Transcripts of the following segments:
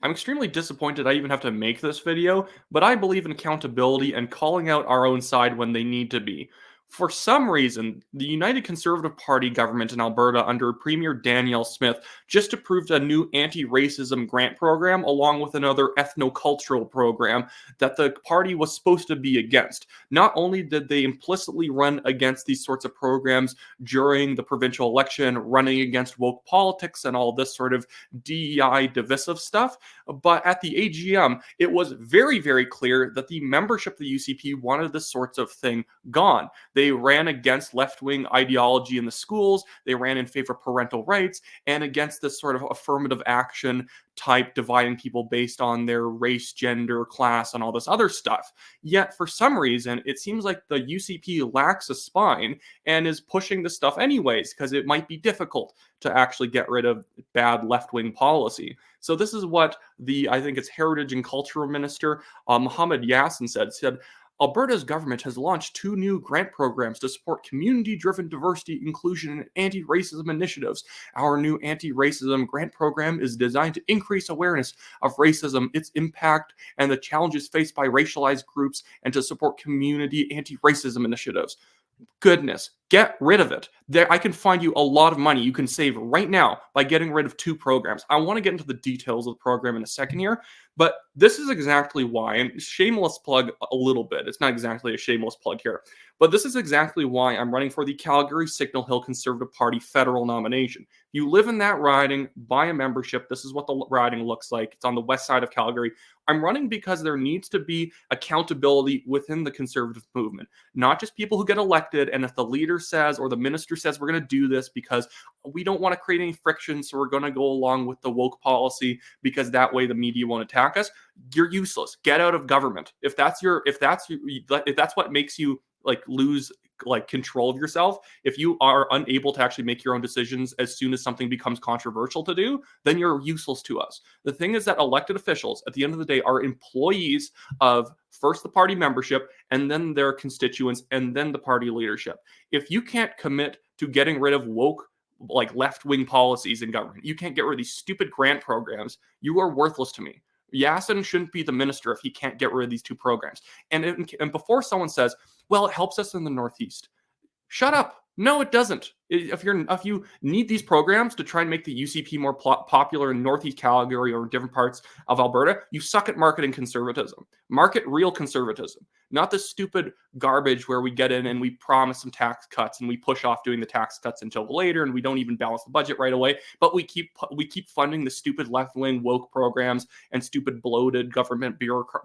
I'm extremely disappointed I even have to make this video, but I believe in accountability and calling out our own side when they need to be. For some reason, the United Conservative Party government in Alberta under Premier Danielle Smith just approved a new anti-racism grant program along with another ethnocultural program that the party was supposed to be against. Not only did they implicitly run against these sorts of programs during the provincial election, running against woke politics and all this sort of DEI divisive stuff, but at the AGM, it was very, very clear that the membership of the UCP wanted this sorts of thing gone. They ran against left-wing ideology in the schools. They ran in favor of parental rights and against this sort of affirmative action type dividing people based on their race, gender, class, and all this other stuff. Yet, for some reason, it seems like the UCP lacks a spine and is pushing this stuff anyways because it might be difficult to actually get rid of bad left-wing policy. So this is what I think it's Heritage and Cultural Minister, Mohammed Yaseen said, Alberta's government has launched 2 new grant programs to support community-driven diversity, inclusion, and anti-racism initiatives. Our new anti-racism grant program is designed to increase awareness of racism, its impact, and the challenges faced by racialized groups, and to support community anti-racism initiatives. Goodness, get rid of it. I can find you a lot of money you can save right now by getting rid of 2 programs. I want to get into the details of the program in a second here, but this is exactly why, and shameless plug a little bit. It's not exactly a shameless plug here, but this is exactly why I'm running for the Calgary Signal Hill Conservative Party federal nomination. If you live in that riding, buy a membership. This is what the riding looks like. It's on the west side of Calgary. I'm running because there needs to be accountability within the conservative movement, not just people who get elected. And if the leader says or the minister says we're going to do this because we don't want to create any friction, so we're going to go along with the woke policy because that way the media won't attack us, you're useless. Get out of government. If that's what makes you lose control of yourself, if you are unable to actually make your own decisions as soon as something becomes controversial to do, then you're useless to us. The thing is that elected officials at the end of the day are employees of first the party membership and then their constituents and then the party leadership. If you can't commit to getting rid of woke left-wing policies in government, you can't get rid of these stupid grant programs, you are worthless to me. Yaseen shouldn't be the minister if he can't get rid of these 2 programs. And before someone says, well, it helps us in the Northeast, shut up. No, it doesn't. If you need these programs to try and make the UCP more popular in Northeast Calgary or different parts of Alberta, you suck at marketing conservatism. Market real conservatism, not this stupid garbage where we get in and we promise some tax cuts and we push off doing the tax cuts until later and we don't even balance the budget right away. But we keep funding the stupid left-wing woke programs and stupid bloated government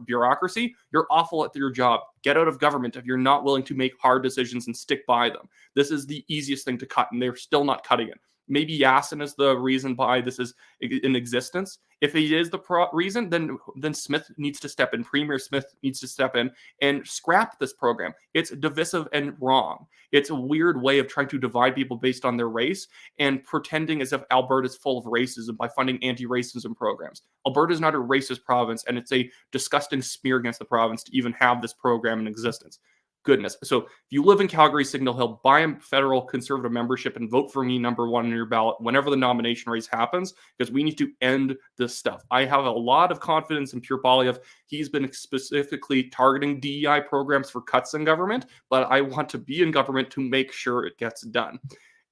bureaucracy. You're awful at your job. Get out of government if you're not willing to make hard decisions and stick by them. This is the easiest thing to cut, and they're still not cutting it. Maybe Yaseen is the reason why this is in existence. If he is the reason, then Smith needs to step in. Premier Smith needs to step in and scrap this program. It's divisive and wrong. It's a weird way of trying to divide people based on their race and pretending as if Alberta is full of racism by funding anti-racism programs. Alberta is not a racist province, and it's a disgusting smear against the province to even have this program in existence. Goodness. So if you live in Calgary, Signal Hill, buy a federal conservative membership and vote for me number 1 on your ballot whenever the nomination race happens, because we need to end this stuff. I have a lot of confidence in Pure Polyev. He's been specifically targeting DEI programs for cuts in government, but I want to be in government to make sure it gets done.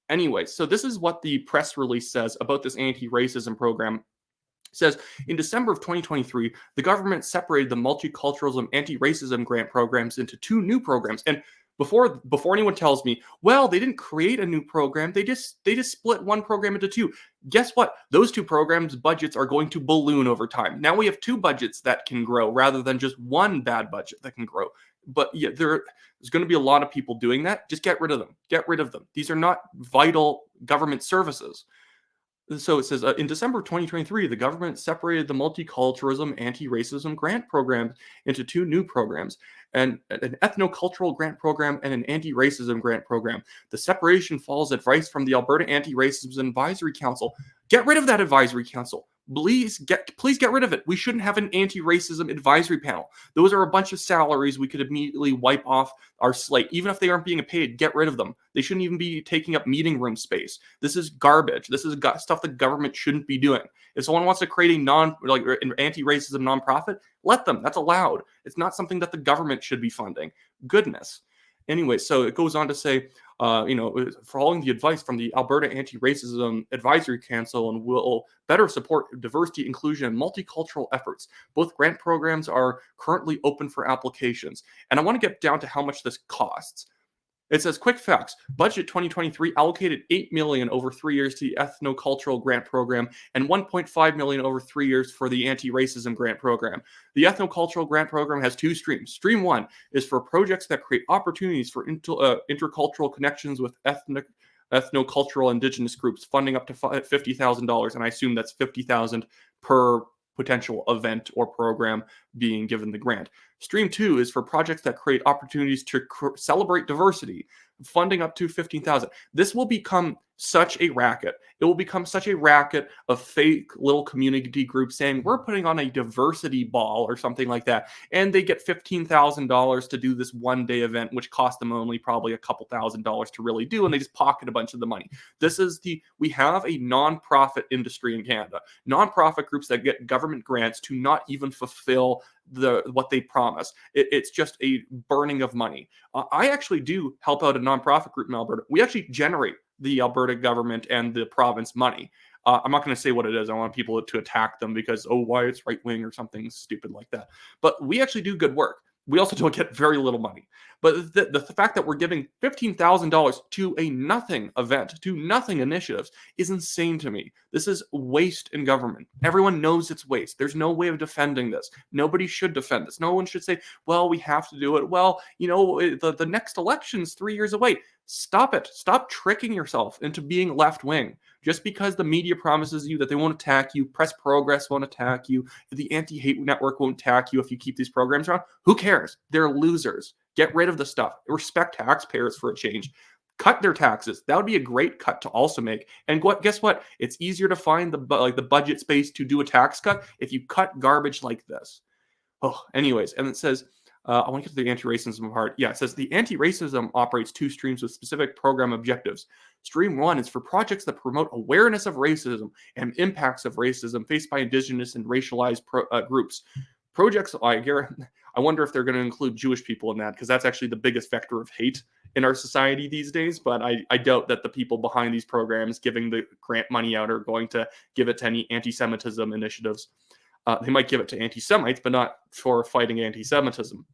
Anyway, so this is what the press release says about this anti-racism program. Says, in December of 2023, the government separated the multiculturalism anti-racism grant programs into 2 new programs. And before anyone tells me, well, they didn't create a new program, they just split one program into 2. Guess what? Those 2 programs' budgets are going to balloon over time. Now we have 2 budgets that can grow rather than just one bad budget that can grow. But yeah, there's going to be a lot of people doing that. Just get rid of them. Get rid of them. These are not vital government services. So it says, in December of 2023, the government separated the multiculturalism anti-racism grant program into 2 new programs, an ethnocultural grant program and an anti-racism grant program. The separation follows advice from the Alberta Anti-Racism Advisory Council. Get rid of that advisory council. Please get rid of it. We shouldn't have an anti-racism advisory panel. Those are a bunch of salaries we could immediately wipe off our slate. Even if they aren't being paid, get rid of them. They shouldn't even be taking up meeting room space. This is garbage. This is stuff the government shouldn't be doing. If someone wants to create an anti-racism nonprofit, let them. That's allowed. It's not something that the government should be funding. Goodness. Anyway, so it goes on to say, following the advice from the Alberta Anti-Racism Advisory Council and will better support diversity, inclusion, and multicultural efforts. Both grant programs are currently open for applications. And I want to get down to how much this costs. It says, quick facts, budget 2023 allocated $8 million over 3 years to the ethnocultural grant program and $1.5 million over 3 years for the anti-racism grant program. The ethnocultural grant program has two streams. Stream 1 is for projects that create opportunities for intercultural connections with ethnocultural indigenous groups, funding up to $50,000, and I assume that's $50,000 per potential event or program being given the grant. Stream 2 is for projects that create opportunities to celebrate diversity, funding up to $15,000. This will become such a racket. It will become such a racket of fake little community groups saying we're putting on a diversity ball or something like that, and they get $15,000 to do this one-day event, which cost them only probably a couple $1,000s to really do, and they just pocket a bunch of the money. We have a nonprofit industry in Canada, nonprofit groups that get government grants to not even fulfill what they promise. It's just a burning of money. I actually do help out a nonprofit group in Alberta. We actually generate the Alberta government and the province money. I'm not going to say what it is. I want people to attack them because, why it's right wing or something stupid like that. But we actually do good work. We also don't get very little money. But the fact that we're giving $15,000 to a nothing event, to nothing initiatives, is insane to me. This is waste in government. Everyone knows it's waste. There's no way of defending this. Nobody should defend this. No one should say, well, we have to do it. Well, the next election's 3 years away. Stop it. Stop tricking yourself into being left-wing. Just because the media promises you that they won't attack you, Press Progress won't attack you, the anti-hate network won't attack you if you keep these programs around, who cares? They're losers. Get rid of the stuff. Respect taxpayers for a change. Cut their taxes. That would be a great cut to also make. And guess what? It's easier to find the budget space to do a tax cut if you cut garbage like this. Anyways, and it says, I want to get to the anti-racism part. Yeah, it says the anti-racism operates two streams with specific program objectives. Stream 1 is for projects that promote awareness of racism and impacts of racism faced by Indigenous and racialized groups. Projects, I wonder if they're going to include Jewish people in that, because that's actually the biggest vector of hate in our society these days. But I doubt that the people behind these programs giving the grant money out are going to give it to any anti-Semitism initiatives. They might give it to anti-Semites, but not for fighting anti-Semitism.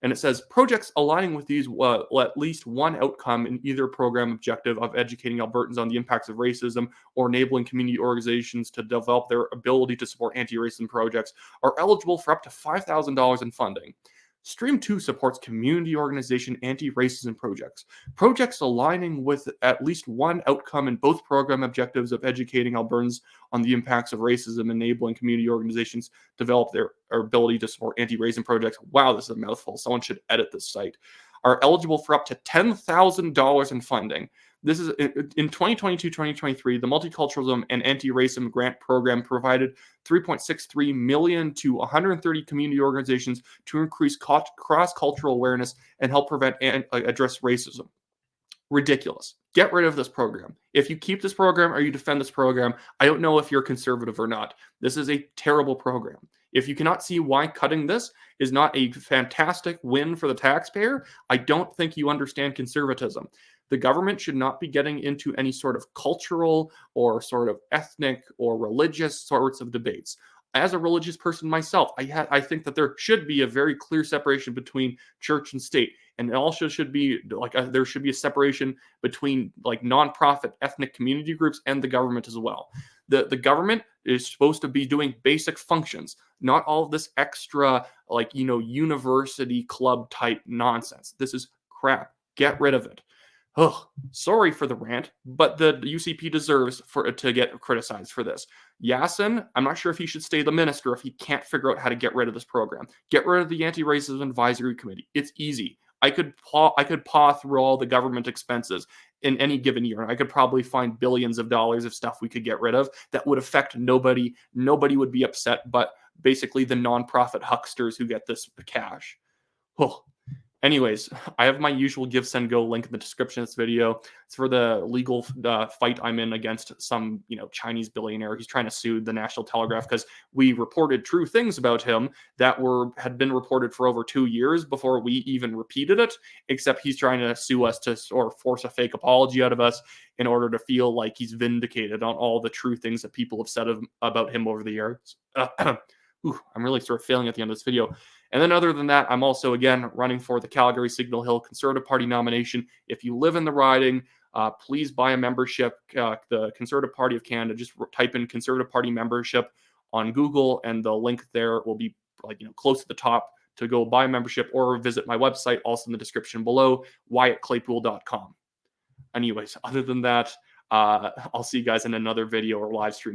And it says, projects aligning with these at least one outcome in either program objective of educating Albertans on the impacts of racism or enabling community organizations to develop their ability to support anti-racism projects are eligible for up to $5,000 in funding. Stream 2 supports community organization anti-racism projects. Projects aligning with at least one outcome in both program objectives of educating Albertans on the impacts of racism, enabling community organizations develop their ability to support anti-racism projects. Wow, this is a mouthful. Someone should edit this site. Are eligible for up to $10,000 in funding. This is in 2022-2023, the Multiculturalism and Anti-Racism Grant Program provided $3.63 million to 130 community organizations to increase cross-cultural awareness and help prevent and address racism. Ridiculous. Get rid of this program. If you keep this program or you defend this program, I don't know if you're conservative or not. This is a terrible program. If you cannot see why cutting this is not a fantastic win for the taxpayer, I don't think you understand conservatism. The government should not be getting into any sort of cultural or sort of ethnic or religious sorts of debates. As a religious person myself, I think that there should be a very clear separation between church and state. And it also should be there should be a separation between nonprofit ethnic community groups and the government as well. The government is supposed to be doing basic functions, not all of this extra university club type nonsense. This is crap. Get rid of it. Sorry for the rant, but the UCP deserves to get criticized for this. Yaseen, I'm not sure if he should stay the minister if he can't figure out how to get rid of this program. Get rid of the Anti-Racism Advisory Committee. It's easy. I could paw through all the government expenses in any given year. And I could probably find billions of dollars of stuff we could get rid of that would affect nobody. Nobody would be upset, but basically the nonprofit hucksters who get this cash. Oh. Anyways, I have my usual Give, Send, Go link in the description of this video. It's for the legal fight I'm in against some, Chinese billionaire. He's trying to sue the National Telegraph because we reported true things about him that had been reported for over 2 years before we even repeated it, except he's trying to sue us or force a fake apology out of us in order to feel like he's vindicated on all the true things that people have said about him over the years. I'm really sort of failing at the end of this video. And then other than that, I'm also, again, running for the Calgary Signal Hill Conservative Party nomination. If you live in the riding, please buy a membership. The Conservative Party of Canada, just type in Conservative Party membership on Google, and the link there will be close to the top to go buy a membership, or visit my website, also in the description below, WyattClaypool.com. Anyways, other than that, I'll see you guys in another video or live stream.